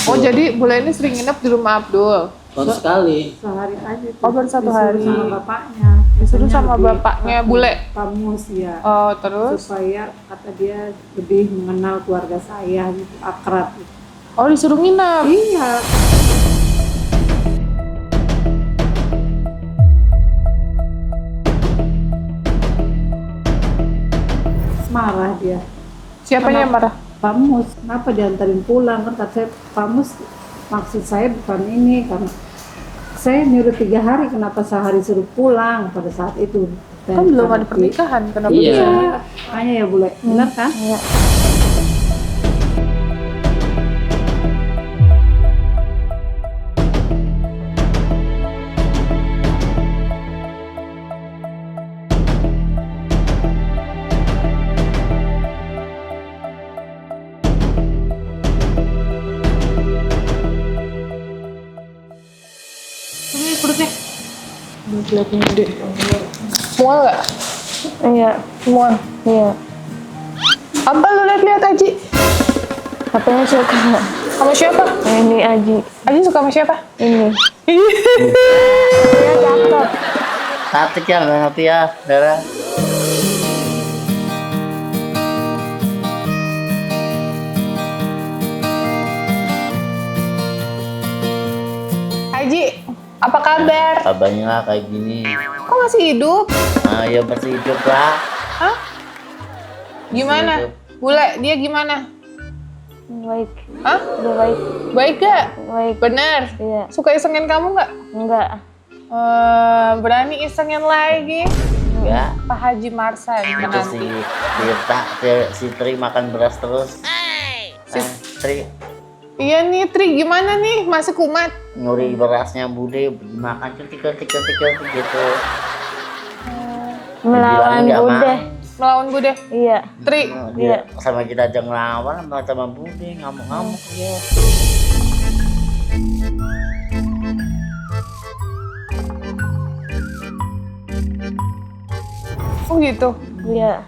Oh jadi bule ini sering nginep di rumah Abdul? Baru sekali. Sehari aja tuh. Oh baru 1 hari. Disuruh sama bapaknya. Disuruh sama Lebih bapaknya bule? Pamus ya. Oh terus? Supaya kata dia lebih mengenal keluarga saya gitu, akrab gitu. Oh disuruh nginep? Iya. Marah dia. Siapanya yang marah? Pamus, kenapa diantarin pulang? Kan kata saya, Pamus maksud saya bukan ini, karena saya nyuruh 3 hari, kenapa sehari suruh pulang pada saat itu? Kan belum ada pernikahan, kenapa Iya. bisa? Makanya ya bule, benar kan? Iya. Ini perutnya. Kelihatannya gede. Mual nggak? Iya, Mual. iya. Apa lu lihat-lihat Aji? Katanya suka Sama siapa? ini Aji. Aji suka sama siapa? Ini. Dia cakep. Cantik ya, nggak ngerti ya, Dara. Aji, apa kabar? Kabarnya kayak gini. Kok masih hidup? Nah, ya masih hidup lah. Hah? Gimana? hidup. Bule, dia gimana? Baik, Hah? udah baik, Baik gak? baik. Bener? Iya, Suka isengin kamu nggak? enggak. Berani isengin lagi? Enggak. Pak Haji Marsan Itu nanti. si Tri makan beras terus. Tri Iya nih Tri, gimana nih? Masih kumat? nyuri berasnya Bude, makan tikal gitu. Melawan nggak Bude. Melawan Bude? Iya, Tri, Dia sama kita aja ngelawan sama Bude, ngamuk-ngamuk dia. oh gitu? iya.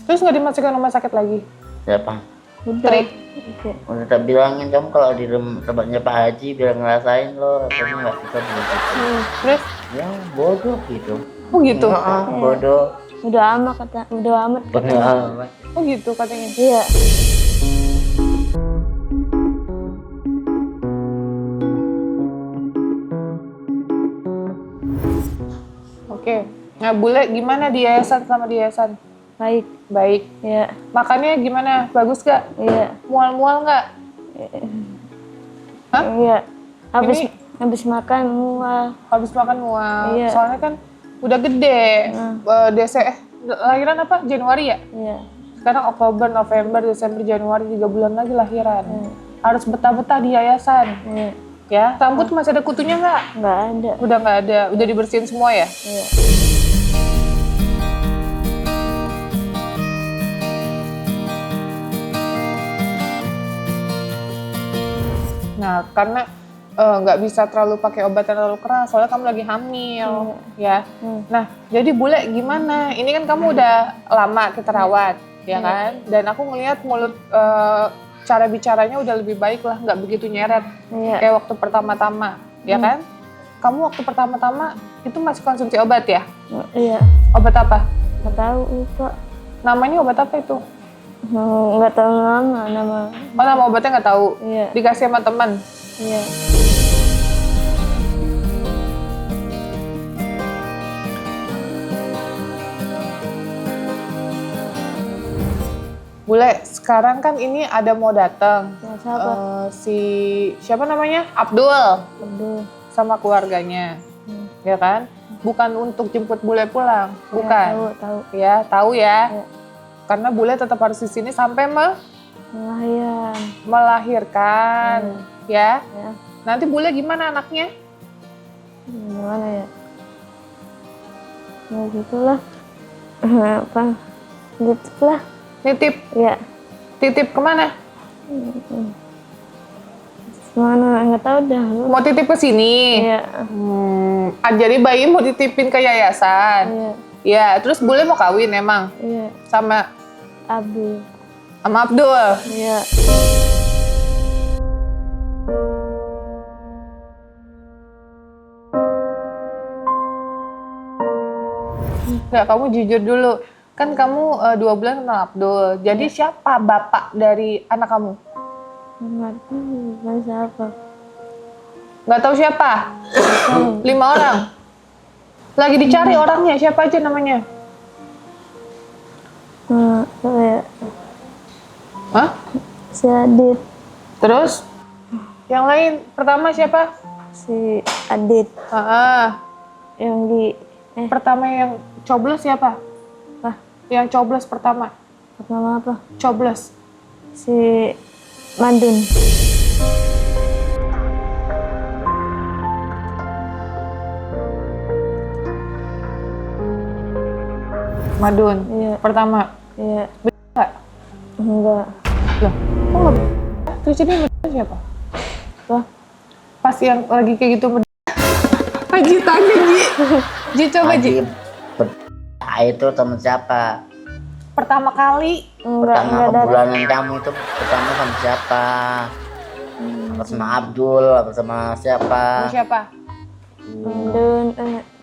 Terus nggak dimasukin rumah sakit lagi? Siapa? Udah. Tri. Oke. Udah tak bilangin kamu kalau di tempatnya Pak Haji biar ngerasain lo rasanya nggak bisa begitu. Terus? Ya bodoh gitu. Oh gitu? Bodoh. Udah amat kata, udah amat. Bodoh amat. Oh gitu katanya? Iya. Oke. Nah bule gimana di yayasan sama di yayasan? Baik. Baik. Iya, Makannya gimana? Bagus gak? iya. Mual-mual gak? Hah? Iya. Habis Ini- habis makan mual. Habis makan mual. Iya. Soalnya kan udah gede. Lahiran apa? Januari ya? Iya. Sekarang Oktober, November, Desember, Januari 3 bulan lagi lahiran. Harus betah-betah di yayasan. Iya. Ya, rambut masih ada kutunya nggak? Enggak ada. Udah nggak ada, udah dibersihin semua ya? Iya. Nah, karena nggak bisa terlalu pakai obat yang terlalu keras, soalnya kamu lagi hamil, ya. Nah, jadi bule gimana? Ini kan kamu udah lama kita rawat, ya kan? Dan aku ngelihat mulut cara bicaranya udah lebih baik lah, nggak begitu nyeret Iya. kayak waktu pertama-tama, ya kan? Kamu waktu pertama-tama itu masih konsumsi obat ya? Iya. Obat apa? Enggak tahu lupa. Namanya obat apa itu? Enggak tahu nama. Oh, nama obatnya nggak tahu. Iya. Dikasih sama teman. Iya. Bule, sekarang kan ini ada mau datang. Ya, siapa? Siapa namanya? Abdul Aduh. sama keluarganya. Ya kan? Bukan untuk jemput bule pulang, Ya, bukan. tahu. Ya, tahu ya. Ya. Karena bule tetap harus di sini sampai Melahirkan. melahirkan. Ya. Ya. Nanti bule gimana anaknya? Gimana ya? Ya gitulah. Apa? Gitulah. Nitip, Ya. titip kemana? Mana nggak tahu dah. Mau titip ke sini? Iya. Jadi bayi mau dititipin ke yayasan. Iya. Ya, terus bule mau kawin emang Iya. sama Abdul. Abdul. Iya. Nggak, kamu jujur dulu. Kan kamu 2 bulan kenal Abdul. Jadi siapa bapak dari anak kamu? Nggak tahu, bukan siapa. Nggak tahu siapa? 5 orang. Lagi dicari orangnya, siapa aja namanya? Apa ya? Hah? Si Adit. Terus? Yang lain, pertama siapa? Si Adit. Yang di... Pertama yang coblos siapa? Apa? Yang coblos pertama. Pertama apa? Coblos. Si Madun. Madun. Iya. Pertama. Iya. Nggak? Enggak. Loh, kok nggak? Terus jadi bener siapa? Apa? Pas yang lagi kayak gitu Haji tanya Ji. Ji coba Ji. Itu temen siapa? Pertama kali. Pertama kebulanan kamu itu pertama sama siapa? Apa sama Abdul? Apa sama siapa? Sama siapa? Madun.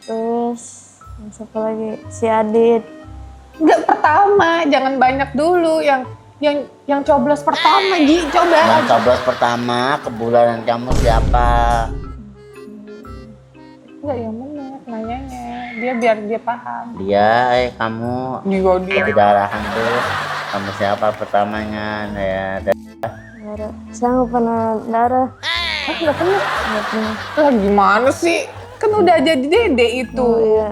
Terus siapa lagi? Si Adit. Enggak, pertama, jangan banyak dulu. Yang coblos pertama Ji, coba. Yang coblos pertama kebulanan kamu siapa? Enggak, yang bener nanyanya. Dia biar dia paham. Dia, kamu Juga dia. kedarahan tuh kamu siapa pertamanya? Ya, Darah. Saya nggak pernah darah. Ah, nggak pernah. Nggak pernah. Lah gimana sih? Kan udah jadi dede itu. Oh, iya.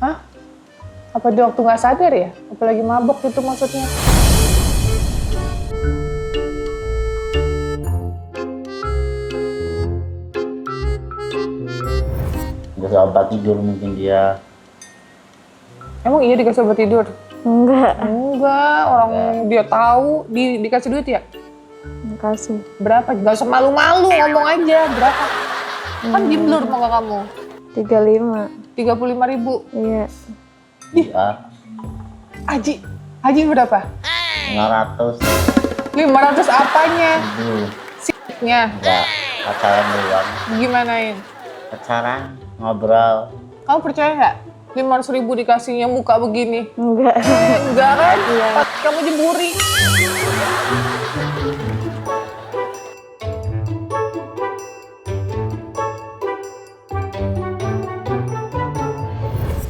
Hah? Apa dia waktu nggak sadar ya? Apalagi mabok itu maksudnya? dikasih obat tidur mungkin dia. Emang iya dikasih obat tidur? Enggak. Enggak, orang dia tahu dikasih duit ya? Makasih. Berapa? Gak usah malu-malu, ngomong aja. Berapa? Kan jemblur muka kamu. 35. 35.000. Iya. Iya. Haji berapa? 500 500 apanya? ribu. Siknya. Enggak, pacaran doang. Gimanain? Pacaran, ngobrol. Kamu percaya nggak? 500.000 dikasihnya muka begini. Enggak. Enggak kan? Iya. Pasti kamu jemburi.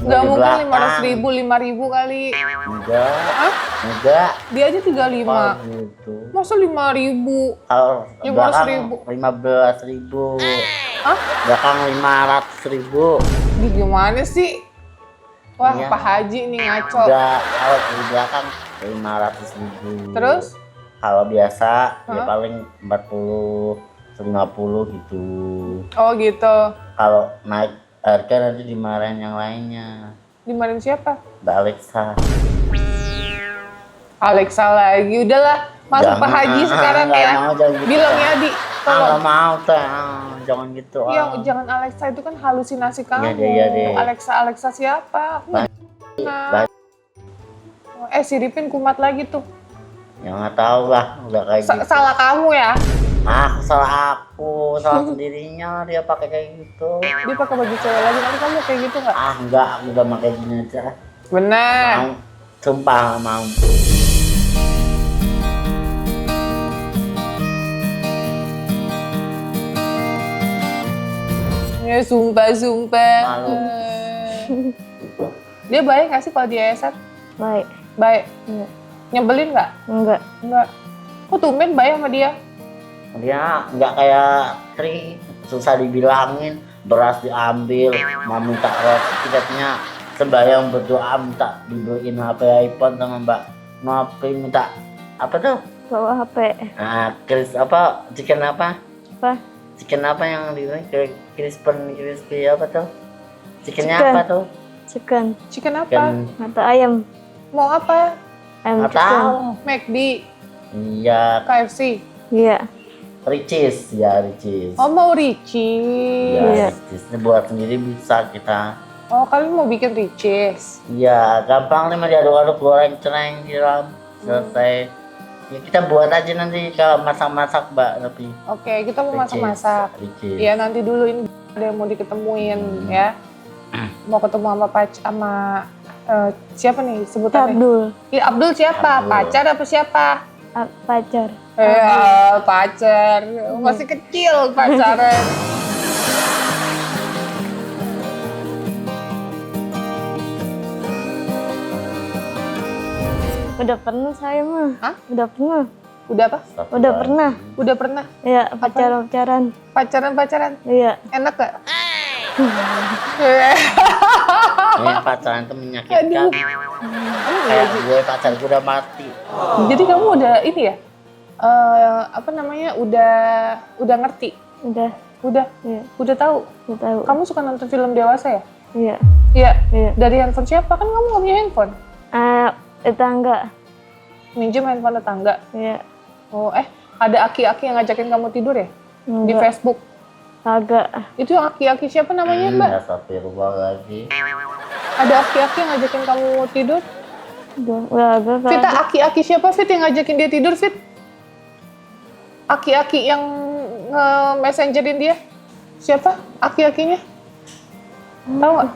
Nggak Di mungkin belakang. 500.000, 5.000 kali. Enggak, Hah? enggak. Dia aja 35. Oh gitu. Masa 5.000? Kalau 500.000. belakang 15.000. Hah? Belakang 500.000. Gimana sih? Wah, Iya. Pak Haji nih ngaco. Enggak, kalau di belakang 500.000. Terus? Kalau biasa ya Hah? paling 40, 50 gitu. Oh gitu. Kalau naik harga nanti dimarahin yang lainnya. Dimarahin siapa? Mbak Alexa. Alexa lagi. Udahlah, masuk Jangan, Pak Haji sekarang nggak ya. mau, jangan gitu. Bilang ya, Di. Tolong. Nggak mau teh, jangan gitu. Yang jangan Alexa itu kan halusinasi kamu. Iya deh. Alexa siapa? Aku nggak kenal. Si Ripin kumat lagi tuh. Ya nggak tahu lah, udah kayak gitu. Salah kamu ya? Salah aku, salah sendirinya dia pakai kayak gitu. Dia pakai baju cewek lagi, nanti kamu kayak gitu nggak? Enggak, aku udah pakai gini aja. Bener. Mau, sumpah nggak mau. Ya sumpah. Malu. Dia baik nggak sih kalau dia yayasan? Baik. Baik. Iya. Nyebelin nggak? Enggak. Enggak. Kok tumben baik sama dia? Dia nggak kayak Tri, susah dibilangin, beras diambil, mau minta roti, tiketnya sembahyang berdoa minta dibeliin HP iPhone sama Mbak Nopi, minta apa tuh? Bawa HP. Nah, apa? Chicken apa? Apa? Chicken apa yang di crispy apa tuh? Chickennya Chicken. apa tuh? Chicken. Chicken apa? Chicken. Atau ayam. Mau apa? Ayam Nggak chicken. tahu. McD, Iya, KFC. Iya. Ricis, ya Ricis. Oh mau Ricis. Iya, Iya. Ricis. Ini buat sendiri bisa kita. Oh kalian mau bikin Ricis. Iya, gampang nih mah diaduk-aduk goreng cereng siram selesai. Ya kita buat aja nanti kalau masak-masak Mbak tapi. Oke, kita mau masak-masak. Ricis. Iya nanti dulu ini ada yang mau diketemuin ya. mau ketemu sama siapa nih sebutannya? Abdul. Iya, Abdul siapa? Abdul. Pacar apa siapa? Pacar. Pacar. Masih kecil pacaran. Udah pernah saya mah. Hah? Udah pernah. Udah apa? Udah pernah. Udah pernah Iya, pacaran. pacaran? Iya. Enak gak? Kayak pacaran itu menyakitkan. Kayak gue pacarku udah mati. Jadi kamu udah ini ya? Apa namanya? Udah ngerti? Udah. Iya. Udah tahu? Udah tahu. Kamu suka nonton film dewasa ya? Iya. Iya. Iya. Dari handphone siapa? Kan kamu gak punya handphone. Tetangga. Minjem handphone tetangga. Iya. Oh, ada aki-aki yang ngajakin kamu tidur ya? Di Enggak. Facebook. Kagak. Itu aki-aki siapa namanya, Mbak? Astagfirullahaladzim. Ada aki-aki yang ngajakin kamu tidur? Udah agak. Fit, aki-aki siapa Fit yang ngajakin dia tidur, Fit? Aki-aki yang nge-messengerin dia? Siapa aki-akinya? Tahu nggak?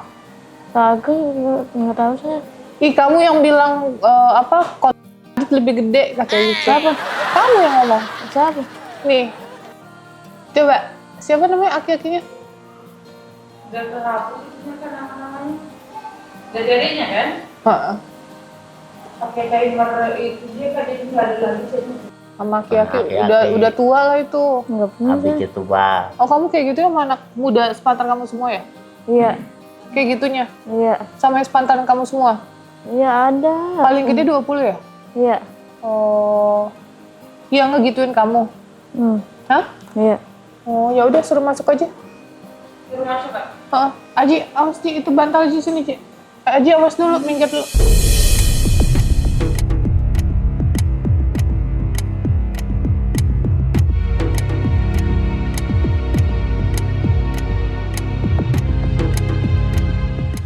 Kagak, nggak tahu saya. Ih, kamu yang bilang konten lebih gede katanya gitu. Siapa? Kamu yang ngomong. Siapa? Nih. Coba, siapa namanya aki-akinya? Dan terhapus itu kan nama-namanya. Dadanya kan? Heeh. Pakai timer itu dia kan dia nggak ada lagi jadi. Sama aki-aki Aki-aki. udah tua lah itu. Nggak pernah Habis saya. itu bah. Oh, kamu kayak gitu ya sama anak muda sepantaran kamu semua ya? Iya. Kayak gitunya? Iya. Sama yang sepantaran kamu semua? Iya ada. Paling gede 20 ya? Iya. Oh. Yang ngegituin kamu? Hah? Iya. Oh, ya udah suruh masuk aja. Suruh masuk, Kak? Heeh. Aji, awas Ci, itu bantal Ci sini, Ci. Aji, awas dulu, minggir dulu.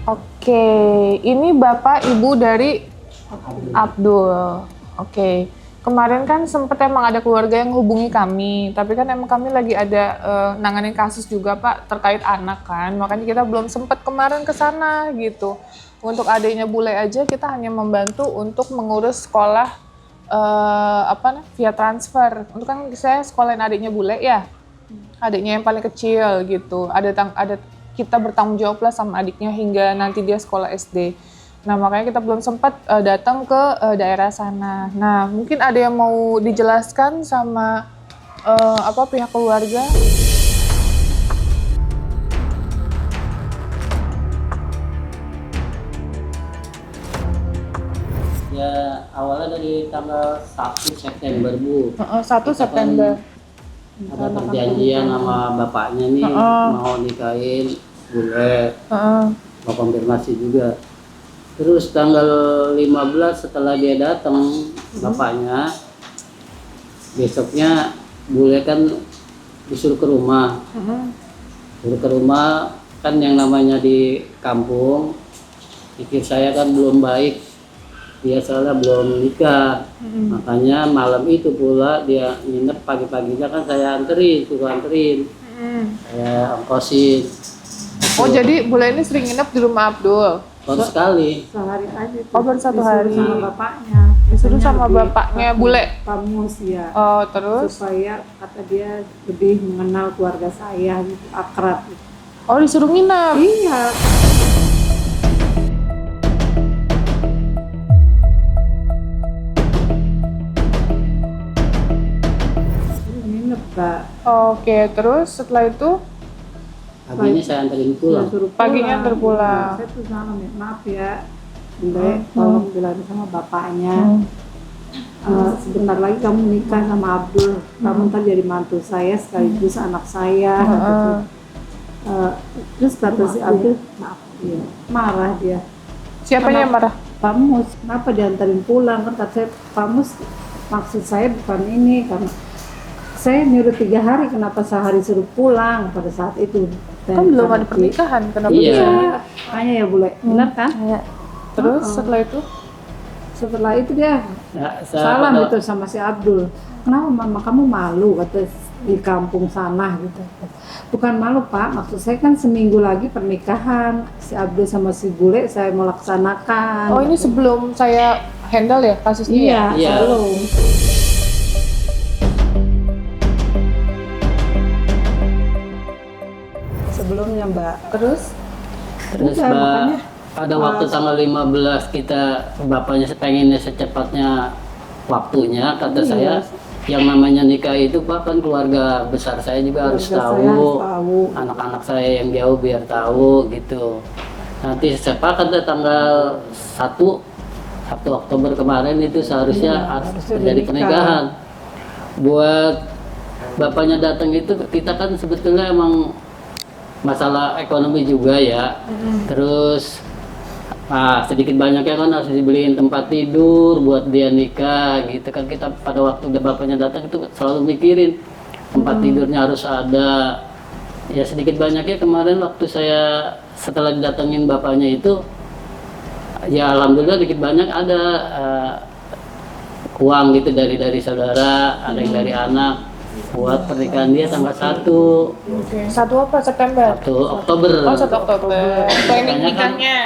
Oke, ini Bapak Ibu dari Abdul. Oke. Kemarin kan sempet emang ada keluarga yang hubungi kami, tapi kan emang kami lagi ada nanganin kasus juga Pak terkait anak kan, makanya kita belum sempet kemarin ke sana gitu. Untuk adiknya Bule aja kita hanya membantu untuk mengurus sekolah via transfer. Untuk kan saya sekolahin adiknya Bule ya, adiknya yang paling kecil gitu. Ada kita bertanggung jawab lah sama adiknya hingga nanti dia sekolah SD. Nah, makanya kita belum sempat datang ke daerah sana. Nah, mungkin ada yang mau dijelaskan sama pihak keluarga? Ya awalnya dari tanggal 1 September Bu. 1 September. Ada perjanjian sama bapaknya nih mau nikahin Bule. Mau konfirmasi juga. Terus tanggal 15 setelah dia datang bapaknya, besoknya Bule kan disuruh ke rumah. Disuruh ke rumah kan yang namanya di kampung, pikir saya kan belum baik. Dia soalnya belum nikah, makanya malam itu pula dia nginep, pagi-paginya kan saya suruh anterin, saya ongkosin. Oh, jadi Bule ini sering nginep di rumah Abdul? Baru sekali. Sehari aja tuh. Oh, baru 1 Disuruh hari. sama bapaknya. Disuruh Katanya sama lebih bapaknya Bule? Kamus ya. Oh, terus? Supaya kata dia lebih mengenal keluarga saya gitu, akrab gitu. Oh, disuruh nginep? Iya. Nginep Kak. Oke, terus setelah itu? Paginya saya anterin pulang. Suruh Paginya terpulang. Saya tuh sama maaf ya, Bunda, tolong bilang sama bapaknya. Sebentar lagi kamu nikah sama Abdul, kamu ntar jadi mantu saya sekaligus anak saya. Gitu. Terus kata si Abdul, maaf dia, marah dia. Siapanya yang marah? Pak Mus, kenapa diantarin pulang? Kan kata saya, Pak Mus, maksud saya bukan ini, karena saya nyuruh 3 hari, kenapa sehari suruh pulang pada saat itu? Kan belum ada pernikahan, kenapa Iya. disuruh Iya, nginep? makanya ya Bule, benar kan? Iya. Terus setelah itu? Setelah itu dia Ya, saya salam pada- itu sama si Abdul. Kenapa mama kamu malu? Kata di kampung sana gitu. Bukan malu Pak, maksud saya kan seminggu lagi pernikahan si Abdul sama si Bule saya mau laksanakan. Oh ini sebelum saya handle ya kasusnya? Iya, ya? Iya. belum. Sebelumnya Mbak. Terus? Terus Udah, Mbak, makanya pada waktu tanggal 15 kita bapaknya pengennya secepatnya waktunya, kata Iya. saya yang namanya nikah itu Pak kan keluarga besar saya juga harus Keluarga saya tahu, harus tahu. anak-anak saya yang jauh biar tahu gitu. Nanti sepakat deh tanggal 1 Oktober kemarin itu seharusnya harus harusnya terjadi menikah. pernikahan. Buat bapaknya datang itu kita kan sebetulnya emang masalah ekonomi juga ya. Terus sedikit banyaknya kan harus dibeliin tempat tidur buat dia nikah gitu kan. Kita pada waktu udah bapaknya datang itu selalu mikirin tempat tidurnya harus ada. Ya sedikit banyaknya kemarin waktu saya setelah didatengin bapaknya itu ya alhamdulillah dikit banyak ada uang gitu dari saudara, ada yang dari anak buat pernikahan dia tanggal 1 Oke. 1 apa? September? Oktober. Oh 1 Oktober. Planning Makanya kan, nikahnya.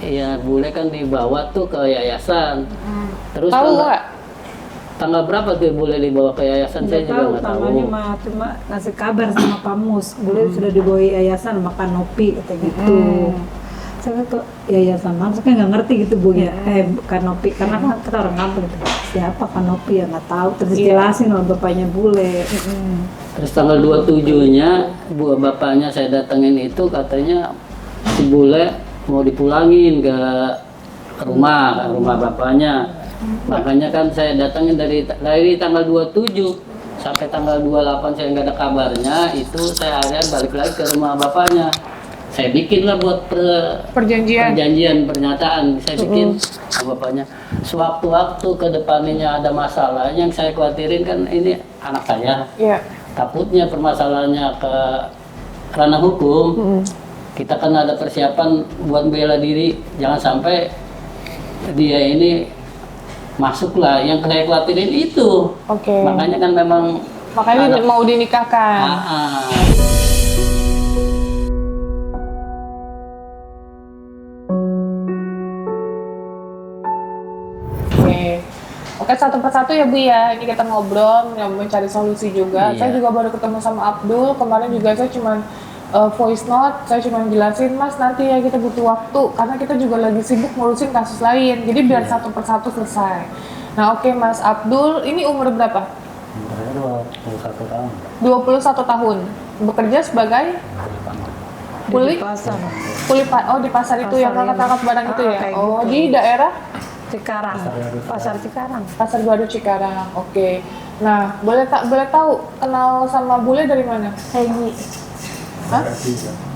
iya Bule kan dibawa tuh ke yayasan. Terus Tahu tanggal, nggak? tanggal berapa tuh Bule dibawa ke yayasan saya Nggak juga tahu, nggak tahu. tamanya mah cuma ngasih kabar sama Pak Mus. Bule sudah dibawa yayasan makan nopi kata gitu. Saya ke yayasan mana, saya kan nggak ngerti gitu Bu ya. Kanopi karena kan kita orang kampung gitu. Siapa Kanopi ya nggak tahu. Terus dijelasin sama bapaknya Bule. Terus tanggal 27-nya bapaknya saya datengin itu katanya si Bule mau dipulangin ke rumah bapaknya. Makanya kan saya datengin dari tanggal 27 sampai tanggal 28 saya nggak ada kabarnya, itu saya akhirnya balik lagi ke rumah bapaknya. Saya bikin lah buat Perjanjian. pernyataan, saya bikin sama bapaknya. Sewaktu-waktu ke depannya ada masalah, yang saya khawatirin kan ini anak saya. Iya. Takutnya permasalahannya ke ranah hukum, kita kan ada persiapan buat bela diri, jangan sampai dia ini masuklah. Yang saya khawatirin itu. Oke. Makanya kan memang Makanya mau dinikahkan. Oke, satu persatu ya Bu ya. Ini kita ngobrol, mencari solusi juga. Iya. Saya juga baru ketemu sama Abdul. Kemarin juga saya cuma voice note. Saya cuma jelasin, Mas nanti ya kita butuh waktu. Karena kita juga lagi sibuk ngurusin kasus lain. Jadi biar satu persatu selesai. Nah oke Mas Abdul, ini umur berapa? Umurnya 21 tahun. 21 tahun. Bekerja sebagai kuli? Pasar. Oh di pasar itu yang Pasar kakak-kakak barang itu ya? kayak Oh gitu. di daerah? Cikarang. Pasar Cikarang. Pasar Baru Cikarang, oke. Nah, boleh tahu kenal sama Bule dari mana? Peggy. Hah?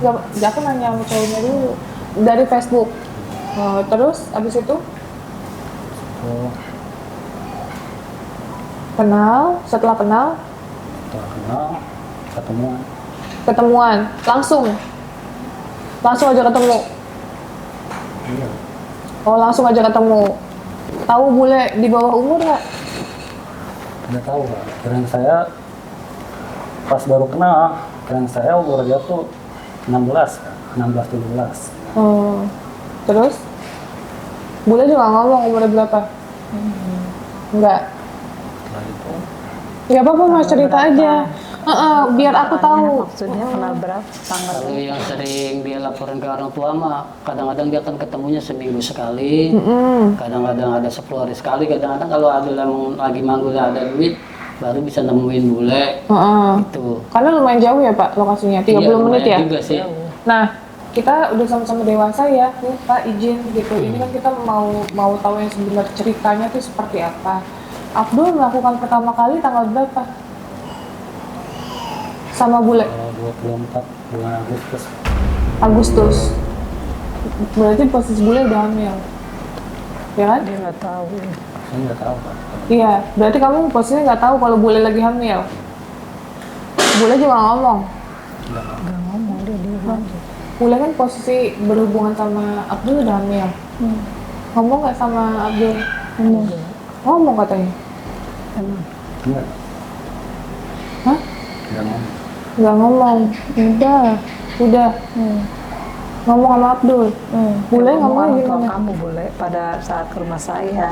Nggak, aku nanya sama cowoknya dulu. Dari Facebook. Terus, abis itu? Kenal, setelah kenal? Ketemuan, langsung aja ketemu? Iya. Oh, langsung aja ketemu. Tahu Bule di bawah umur nggak? Nggak tahu Pak. Kirain saya pas baru kenal, kirain saya umur dia tuh 16, 17. Terus? Bule juga nggak ngomong umurnya berapa? Enggak. Setelah itu Nggak apa-apa Mas, cerita aja. Biar aku tahu. Maksudnya kenal berapa? Tanggal Kalau yang sering dia laporan ke orang tua mah, kadang-kadang dia kan ketemunya seminggu sekali, kadang-kadang ada 10 hari sekali, kadang-kadang kalau ada yang lagi manggul ada duit, baru bisa nemuin Bule. Gitu. Karena lumayan jauh ya Pak lokasinya, 30 Iya, menit ya? lumayan juga sih. Nah, kita udah sama-sama dewasa ya, nih Pak izin gitu. Ini kan kita mau tahu yang sebenarnya ceritanya tuh seperti apa. Abdul melakukan pertama kali tanggal berapa? Sama Bule? 24 bulan Agustus. Berarti posisi Bule udah hamil. Ya kan? dia nggak tahu. saya nggak tahu Pak. Iya, berarti kamu posisinya nggak tahu kalau Bule lagi hamil. Bule juga nggak ngomong. Nggak ngomong dia aja. Bule kan posisi berhubungan sama Abdul udah hamil. Ngomong nggak sama Abdul? Ngomong katanya. Emang Enggak. Hah? Nggak ngomong. Nggak ngomong. Udah. Ngomong sama Abdul. Bule ngomongnya Kalau gimana? kamu boleh pada saat ke rumah saya,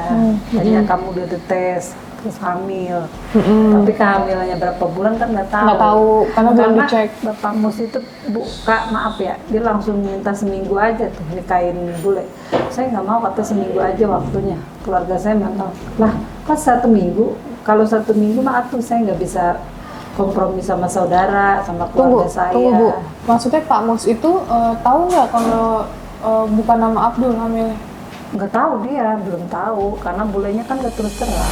tadinya kamu udah dites terus hamil, tapi kehamilannya berapa bulan kan nggak tahu. Nggak tahu karena belum dicek. Bapak Mus itu buka, maaf ya, dia langsung minta seminggu aja tuh nikahin bule. Saya nggak mau, kata seminggu aja waktunya. Keluarga saya nggak tahu. Lah, pas 1 minggu, kalau 1 minggu maaf tuh saya nggak bisa kompromi sama saudara, sama keluarga saya. Tunggu Bu. Maksudnya Pak Mus itu tahu nggak kalau bukan nama Abdul hamilnya? Nggak tahu dia, belum tahu, karena bulenya kan nggak terus terang.